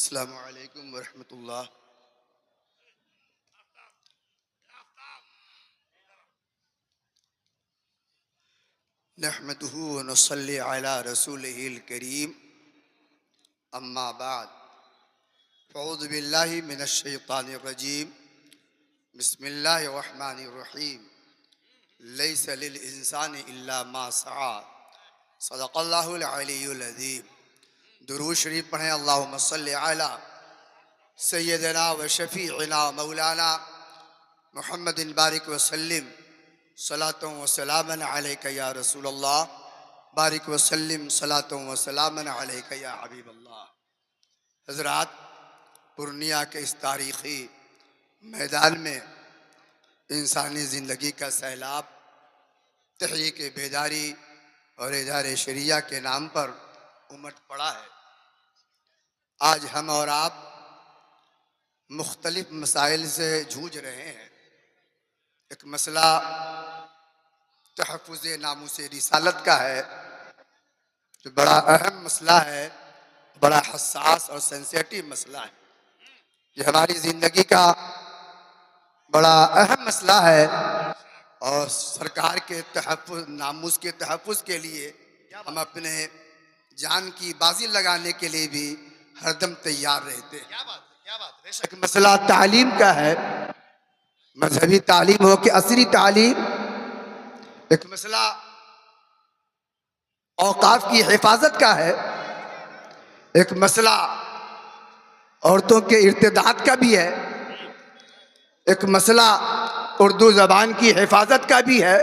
السلام علیکم ورحمۃ اللہ۔ نحمده ونصلي على رسوله الكريم، اما بعد، اعوذ باللہ من الشیطان الرجیم، بسم اللہ الرحمن الرحیم، لیس للانسان الا ما سعى، صدق اللہ العلی العظیم۔ درود شریف پڑھیں۔ اللہم صلی علی سیدنا و شفیعنا و مولانا محمد بارک وسلم، صلاۃ و سلاما علیک یا رسول اللہ، بارک وسلم صلاۃ و سلاما علیک یا حبیب اللہ۔ حضرات، پورنیہ کے اس تاریخی میدان میں انسانی زندگی کا سیلاب تحریک بیداری اور ادارے شریعہ کے نام پر امٹ پڑا ہے۔ آج ہم اور آپ مختلف مسائل سے جھوج رہے ہیں۔ ایک مسئلہ تحفظ ناموس رسالت کا ہے، جو بڑا اہم مسئلہ ہے، بڑا حساس اور سینسیٹیو مسئلہ ہے۔ یہ ہماری زندگی کا بڑا اہم مسئلہ ہے، اور سرکار کے تحفظ، ناموس کے تحفظ کے لیے ہم اپنے جان کی بازی لگانے کے لیے بھی ہر دم تیار رہتے ہیں۔ ایک مسئلہ تعلیم کا ہے، مذہبی تعلیم ہو کہ عصری تعلیم۔ ایک مسئلہ اوقاف کی حفاظت کا ہے۔ ایک مسئلہ عورتوں کے ارتداد کا بھی ہے۔ ایک مسئلہ اردو زبان کی حفاظت کا بھی ہے۔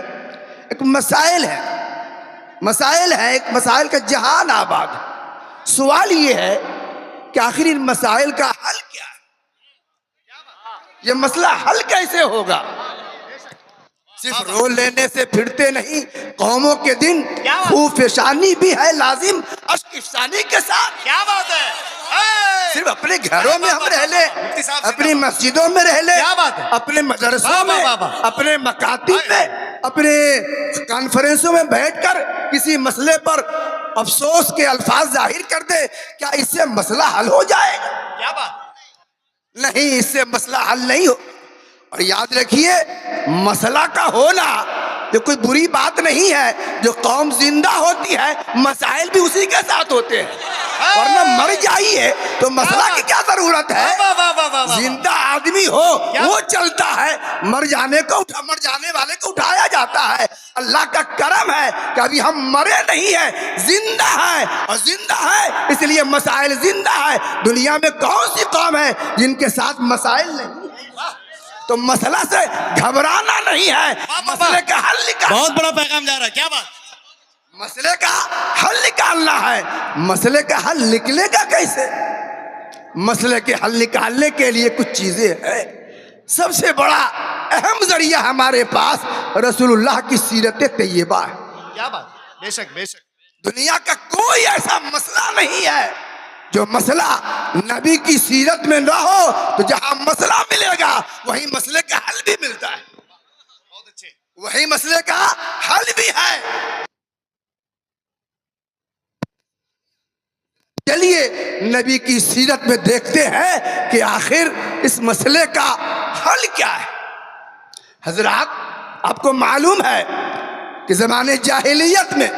ایک مسائل ہے، ایک مسائل کا جہان آباد ہے۔ سوال یہ ہے کہ آخر ان مسائل کا حل کیا ہے؟ یہ مسئلہ حل کیسے ہوگا؟ صرف رو لینے سے پھرتے نہیں، قوموں کے دن خوف فشانی بھی ہے لازم اشک افسانی کے ساتھ۔ کیا بات ہے! صرف اپنے گھروں میں ہم رہ لیں، اپنی مسجدوں میں رہ لیں، اپنے مدرسوں میں، اپنے مکاتب میں، اپنے کانفرنسوں میں بیٹھ کر کسی مسئلے پر افسوس کے الفاظ ظاہر کر دے، کیا اس سے مسئلہ حل ہو جائے گا؟ کیا بات! نہیں، اس سے مسئلہ حل نہیں ہو۔ اور یاد رکھیے، مسئلہ کا ہونا یہ کوئی بری بات نہیں ہے۔ جو قوم زندہ ہوتی ہے، مسائل بھی اسی کے ساتھ ہوتے ہیں، ورنہ مر جائیے تو مسئلہ کی کیا ضرورت ہے؟ زندہ آدمی ہو وہ چلتا ہے، مر جانے والے کو اٹھایا جاتا ہے۔ اللہ کا کرم ہے کہ ابھی ہم مرے نہیں ہیں، زندہ ہیں، اور زندہ ہے اس لیے مسائل زندہ ہے۔ دنیا میں کون سی قوم ہے جن کے ساتھ مسائل نہیں؟ تو مسئلہ سے گھبرانا نہیں ہے، مسئلے کا حل نکالنا۔ بہت بڑا پیغام جا رہا ہے، کیا بات! مسئلے کا حل نکالنا ہے۔ مسئلے کا حل نکلے گا کیسے؟ مسئلے کے حل نکالنے کے لیے کچھ چیزیں ہیں۔ سب سے بڑا اہم ذریعہ ہمارے پاس رسول اللہ کی سیرت طیبہ ہے۔ کیا بات! بے شک، بے شک۔ دنیا کا کوئی ایسا مسئلہ نہیں ہے جو مسئلہ نبی کی سیرت میں نہ ہو، تو جہاں مسئلہ ملے گا وہی مسئلے کا حل بھی ملتا ہے، بہت اچھے۔ وہی مسئلے کا حل بھی ہے۔ چلیے نبی کی سیرت میں دیکھتے ہیں کہ آخر اس مسئلے کا حل کیا ہے۔ حضرات، آپ کو معلوم ہے کہ زمانے جاہلیت میں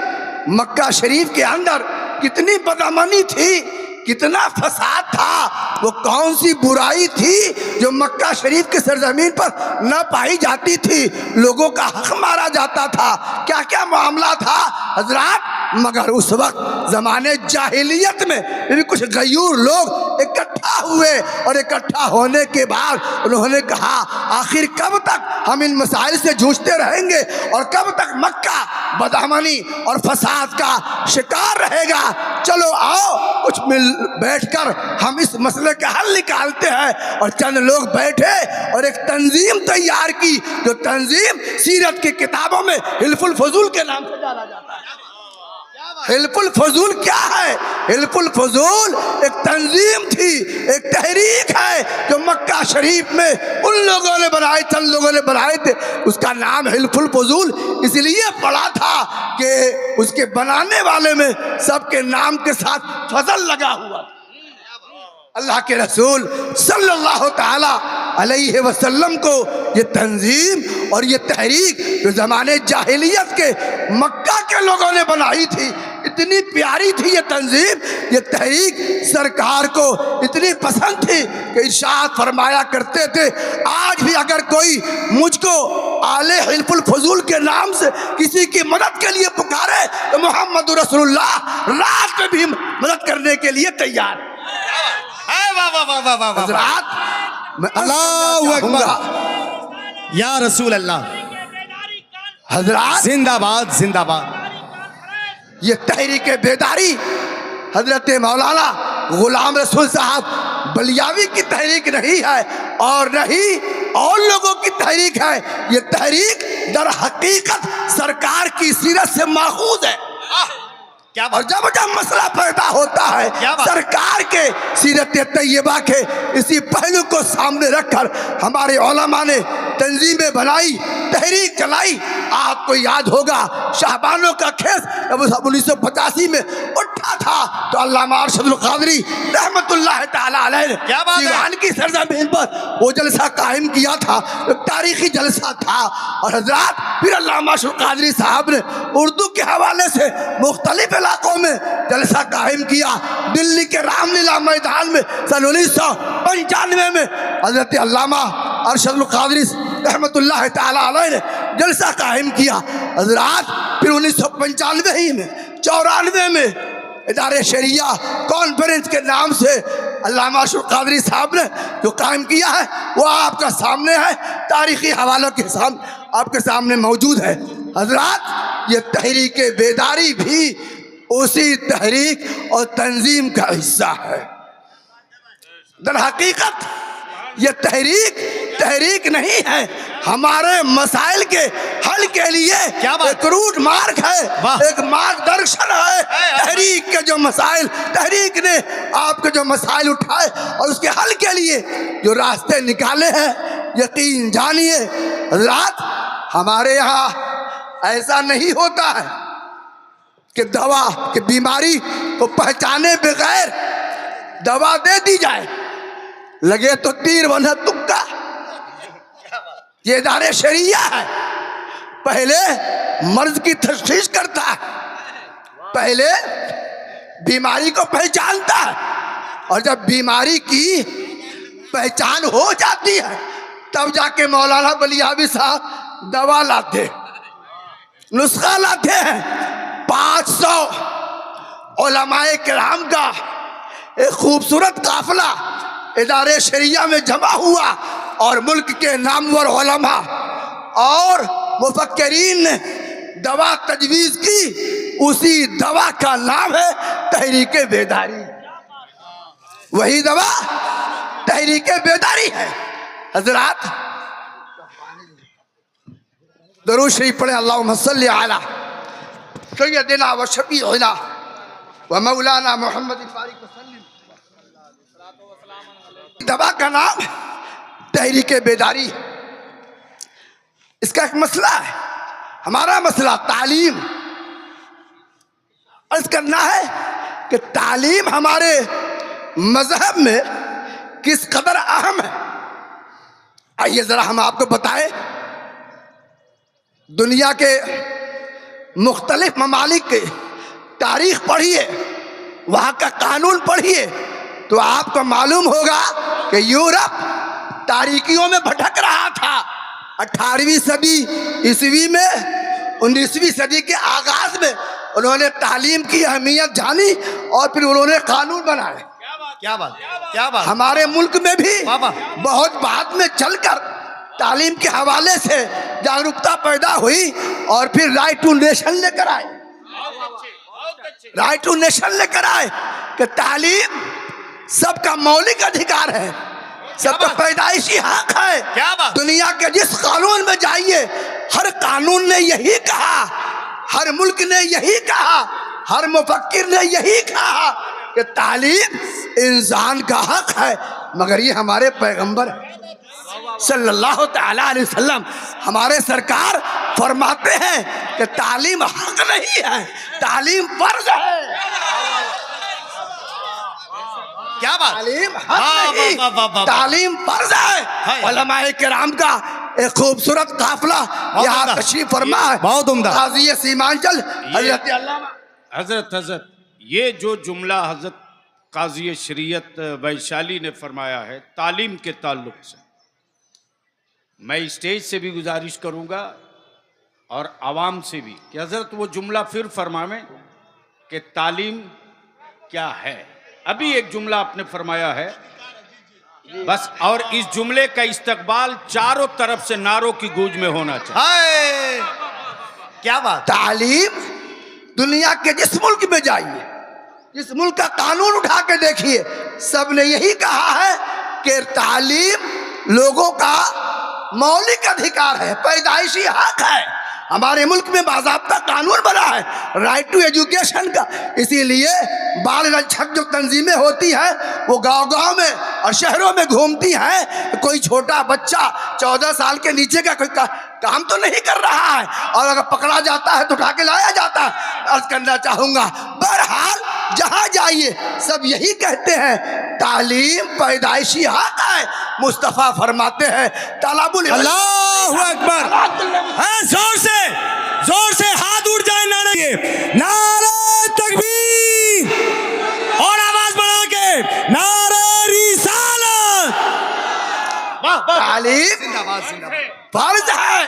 مکہ شریف کے اندر کتنی بدامنی تھی، کتنا فساد تھا۔ وہ کون سی برائی تھی جو مکہ شریف کے سرزمین پر نہ پائی جاتی تھی؟ لوگوں کا حق مارا جاتا تھا، کیا کیا معاملہ تھا حضرات۔ مگر اس وقت زمانے جاہلیت میں بھی کچھ غیور لوگ اکٹھا ہوئے، اور اکٹھا ہونے کے بعد انہوں نے کہا آخر کب تک ہم ان مسائل سے جوجھتے رہیں گے، اور کب تک مکہ بدامنی اور فساد کا شکار رہے گا؟ چلو آؤ کچھ مل بیٹھ کر ہم اس مسئلے کا حل نکالتے ہیں۔ اور چند لوگ بیٹھے اور ایک تنظیم تیار کی، جو تنظیم سیرت کی کتابوں میں حلف الفضول کے نام سے جانا جاتا ہے۔ حلف الفضول کیا ہے؟ حلف الفضول ایک تنظیم تھی، ایک تحریک ہے جو مکہ شریف میں ان لوگوں نے بنائے، چند لوگوں نے بنائے تھے۔ اس کا نام حلف الفضول اس لیے پڑا تھا کہ اس کے بنانے والے میں سب کے نام کے ساتھ فضل لگا ہوا تھا۔ اللہ کے رسول صلی اللہ تعالی علیہ وسلم کو یہ تنظیم اور یہ تحریک جو زمانے جاہلیت کے مکہ کے لوگوں نے بنائی تھی، اتنی پیاری تھی یہ تنظیم، یہ تحریک سرکار کو اتنی پسند تھی کہ ارشاد فرمایا کرتے تھے، آج بھی اگر کوئی مجھ کو آل حلف الفضول کے نام سے کسی کی مدد کے لیے پکارے تو محمد رسول اللہ رات میں بھی مدد کرنے کے لیے تیار ہے۔ واہ واہ واہ واہ واہ واہ۔ حضرات میں اللہ اکبر اکبر، یا رسول اللہ، حضرات زندہ باد زندہ باد۔ یہ تحریک بیداری حضرت مولانا غلام رسول صاحب بلیاوی کی تحریک نہیں ہے اور نہ ہی اور لوگوں کی تحریک ہے، یہ تحریک در حقیقت سرکار کی سیرت سے ماخوذ ہے۔ کیا اور بات، جب جب مسئلہ پیدا ہوتا ہے کیا بات؟ سرکار کے سیرت طیبہ کے اسی پہلو کو سامنے رکھ کر ہمارے علماء نے تنظیمیں بنائی، تحریک چلائی۔ آپ کو یاد ہوگا شاہبانوں کا کیس جب 1985 میں اٹھا تھا تو علامہ ارشد القادری رحمت اللہ تعالی علیہ نے کیا بات ہے؟ سیوان کی سرزمین پر وہ جلسہ قائم کیا تھا، ایک تاریخی جلسہ تھا۔ اور حضرات پھر علامہ ارشد القادری صاحب نے اردو کے حوالے سے مختلف علاقوں میں جلسہ قائم کیا۔ دلی کے رام لیلا میدان میں سن 1995 میں حضرت علامہ ارشد القادری رحمت اللہ تعالی علیہ نے جلسہ قائم کیا۔ حضرات پھر 1995 ہی میں 94 میں ادارے شریعہ کانفرنس کے نام سے علامہ ارشد القادری صاحب نے جو قائم کیا ہے وہ آپ کا سامنے ہے، تاریخی حوالوں کے سامنے آپ کے سامنے موجود ہے۔ حضرات یہ تحریک بیداری بھی اسی تحریک اور تنظیم کا حصہ ہے۔ در حقیقت یہ تحریک نہیں ہے، ہمارے مسائل کے حل کے لیے کیا بات؟ ایک روٹ مارک ہے، واہ۔ ایک مارگ درشن ہے۔ تحریک کے جو مسائل، تحریک نے آپ کے جو مسائل اٹھائے اور اس کے حل کے لیے جو راستے نکالے ہیں، یقین جانیے حضرات ہمارے یہاں ایسا نہیں ہوتا ہے کہ دوا کہ بیماری کو پہچانے بغیر دوا دے دی جائے، لگے تو تیر ورنہ تکا۔ یہ ادارے شریعہ ہے، پہلے مرض کی تشخیص کرتا ہے، پہلے بیماری کو پہچانتا ہے، اور جب بیماری کی پہچان ہو جاتی ہے تب جا کے مولانا بلیاوی صاحب دوا لاتے، نسخہ لاتے ہیں۔ 500 علماء کرام کا ایک خوبصورت قافلہ ادارے شریعہ میں جمع ہوا اور ملک کے نامور علماء اور مفکرین نے دوا تجویز کی، اسی دوا کا نام ہے تحریک بیداری۔ وہی دوا تحریک بیداری ہے۔ حضرات درود شریف پڑھیں، اللہم صلی علی سیدنا و شفیعنا و مولانا محمد فاروق وسلم۔ دوا کا نام تحریک بیداری ہے۔ اس کا ایک مسئلہ ہے، ہمارا مسئلہ تعلیم، عرض کرنا ہے کہ تعلیم ہمارے مذہب میں کس قدر اہم ہے۔ آئیے ذرا ہم آپ کو بتائیں، دنیا کے مختلف ممالک کی تاریخ پڑھیے، وہاں کا قانون پڑھیے تو آپ کو معلوم ہوگا کہ یورپ تاریکیوں میں بھٹک رہا تھا۔ 18ویں صدی عیسوی میں 19ویں صدی کے آغاز میں انہوں نے تعلیم کی اہمیت جانی اور پھر انہوں نے قانون بنائے۔ کیا بات، کیا بات۔ ہمارے ملک میں بھی بابا۔ بہت بعد میں چل کر تعلیم کے حوالے سے جاگرکتا پیدا ہوئی اور پھر رائٹ ٹو نیشن لے کر آئے، رائٹ ٹو نیشن لے کر آئے کہ تعلیم سب کا مولک ادھیکار ہے، سب کا پیدائشی حق ہے۔ کیا بات۔ دنیا کے جس قانون میں جائیے ہر قانون نے یہی کہا، ہر ملک نے یہی کہا، ہر مفکر نے یہی کہا کہ تعلیم انسان کا حق ہے۔ مگر یہ ہمارے پیغمبر صلی اللہ تعالی علیہ وسلم ہمارے سرکار فرماتے ہیں کہ تعلیم حق نہیں ہے، تعلیم فرض ہے۔ کیا بات تعلیم حق واہ، نہیں، واہ، واہ، واہ، تعلیم فرض ہے۔ ہائے۔ علماء کرام کا ایک خوبصورت قافلہ یہاں عمدہ، تشریف فرما ہے، بہت عمدہ۔ قاضی سیمانچل حضرت علامہ حضرت یہ جو جملہ حضرت قاضی شریعت ویشالی نے فرمایا ہے تعلیم کے تعلق سے، میں اسٹیج سے بھی گزارش کروں گا اور عوام سے بھی کہ حضرت وہ جملہ پھر فرمائیں کہ تعلیم کیا ہے۔ ابھی ایک جملہ آپ نے فرمایا ہے بس، اور اس جملے کا استقبال چاروں طرف سے نعروں کی گونج میں ہونا چاہیے۔ ہائے، کیا بات تعلیم دنیا کے جس ملک میں جائیے، جس ملک کا قانون اٹھا کے دیکھیے، سب نے یہی کہا ہے کہ تعلیم لوگوں کا مولک ادھیکار ہے، پیدائشی حق ہے۔ ہمارے ملک میں باضابطہ قانون بنا ہے رائٹ ٹو ایجوکیشن کا، اسی لیے بال رچھک جو تنظیمیں ہوتی ہیں وہ گاؤں گاؤں میں اور شہروں میں گھومتی ہیں۔ کوئی چھوٹا بچہ 14 سال کے نیچے کا کوئی کام تو نہیں کر رہا ہے، اور اگر پکڑا جاتا ہے تو اٹھا کے لایا جاتا ہے۔ عرض کرنا چاہوں گا بہرحال جہاں جائیے سب یہی کہتے ہیں تعلیم پیدائشی حق ہے۔ مصطفیٰ فرماتے ہیں طلب العلم، اللہ اکبر، ہاں، زور سے ہاتھ اٹھ جائیں، نعرہ تکبیر، اور آواز بڑھا کے نعرہ رسالت۔ تعلیم زندہ باد، زندہ باد۔ فرض ہے،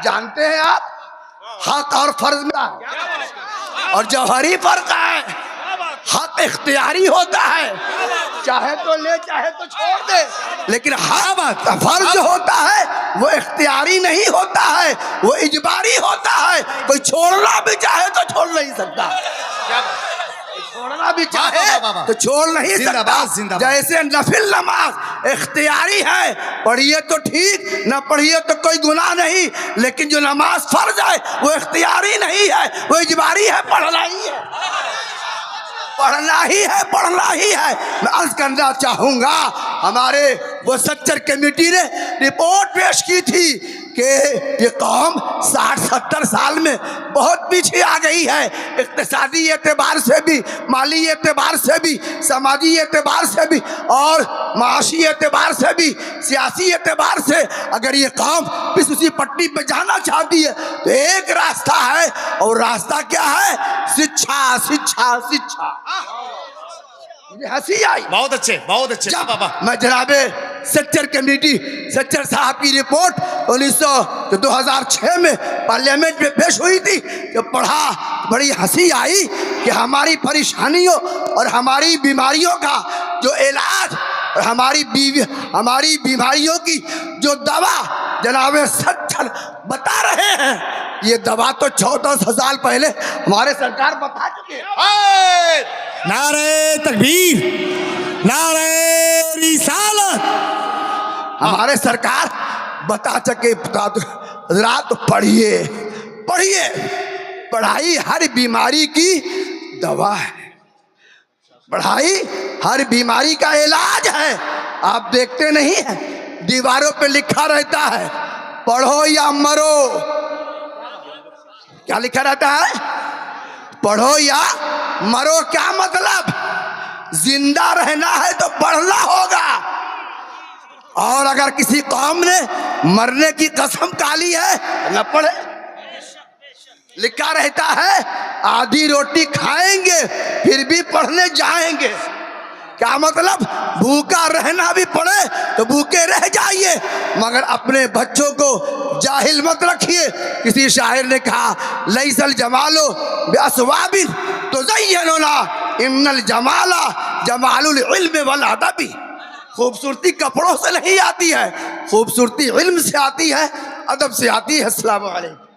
جانتے ہیں آپ حق اور فرض میں اور جوہری فرق ہے۔ حق اختیاری ہوتا ہے، چاہے تو لے چاہے تو چھوڑ دے، لیکن حق فرض جو ہوتا ہے وہ اختیاری نہیں ہوتا ہے، وہ اجباری ہوتا ہے۔ کوئی چھوڑنا بھی چاہے تو چھوڑ نہیں سکتا، چھوڑنا بھی چاہے تو چھوڑ نہیں زندہ سکتا۔ باد، زندہ باد۔ جیسے نفل نماز اختیاری ہے، پڑھیے تو ٹھیک، نہ پڑھیے تو کوئی گناہ نہیں، لیکن جو نماز فرض ہے وہ اختیاری نہیں ہے، وہ اجباری ہے، پڑھنا ہی ہے، پڑھنا ہی ہے، پڑھنا ہی ہے۔ میں عرض کرنا چاہوں گا ہمارے وہ سچر کمیٹی نے رپورٹ پیش کی تھی کہ یہ قوم 60-70 سال میں بہت پیچھے آ گئی ہے، اقتصادی اعتبار سے بھی، مالی اعتبار سے بھی، سماجی اعتبار سے بھی، اور معاشی اعتبار سے بھی، سیاسی اعتبار سے۔ اگر یہ قوم پس اسی پٹی پہ جانا چاہتی ہے تو ایک راستہ ہے، اور راستہ کیا ہے؟ شکشا، شکشا، شکشا۔ مجھے ہنسی آئی، بہت اچھے، بہت اچھے بابا۔ میں جناب سچر کمیٹی سچر صاحب کی رپورٹ 2006 میں پارلیمنٹ میں پیش ہوئی تھی، جب پڑھا بڑی ہنسی آئی کہ ہماری پریشانیوں اور ہماری بیماریوں کا جو علاج اور ہماری بیماریوں کی جو دوا جناب سچر بتا رہے ہیں، یہ دوا تو 1400 سال پہلے ہمارے سرکار بتا چکے ہیں۔ نعرہ تکبیر، نعرہ رسالت۔ ہمارے سرکار بتا چکے۔ حضرات پڑھیے، پڑھیے، پڑھائی ہر بیماری کی دوا ہے، پڑھائی ہر بیماری کا علاج ہے۔ آپ دیکھتے نہیں ہیں دیواروں پہ لکھا رہتا ہے پڑھو یا مرو، کیا لکھا رہتا ہے؟ پڑھو یا مرو۔ کیا مطلب؟ زندہ رہنا ہے تو پڑھنا ہوگا، اور اگر کسی قوم نے مرنے کی قسم کھالی ہے نہ پڑھے۔ لکھا رہتا ہے آدھی روٹی کھائیں گے پھر بھی پڑھنے جائیں گے۔ کیا مطلب؟ بھوکا رہنا بھی پڑے تو بھوکے رہ جائیے، مگر اپنے بچوں کو جاہل مت رکھیے۔ کسی شاعر نے کہا لیس الجمال باسواب تزیننا ان الجمال جمال العلم والادب۔ خوبصورتی کپڑوں سے نہیں آتی ہے، خوبصورتی علم سے آتی ہے، ادب سے آتی ہے۔ السلام علیکم۔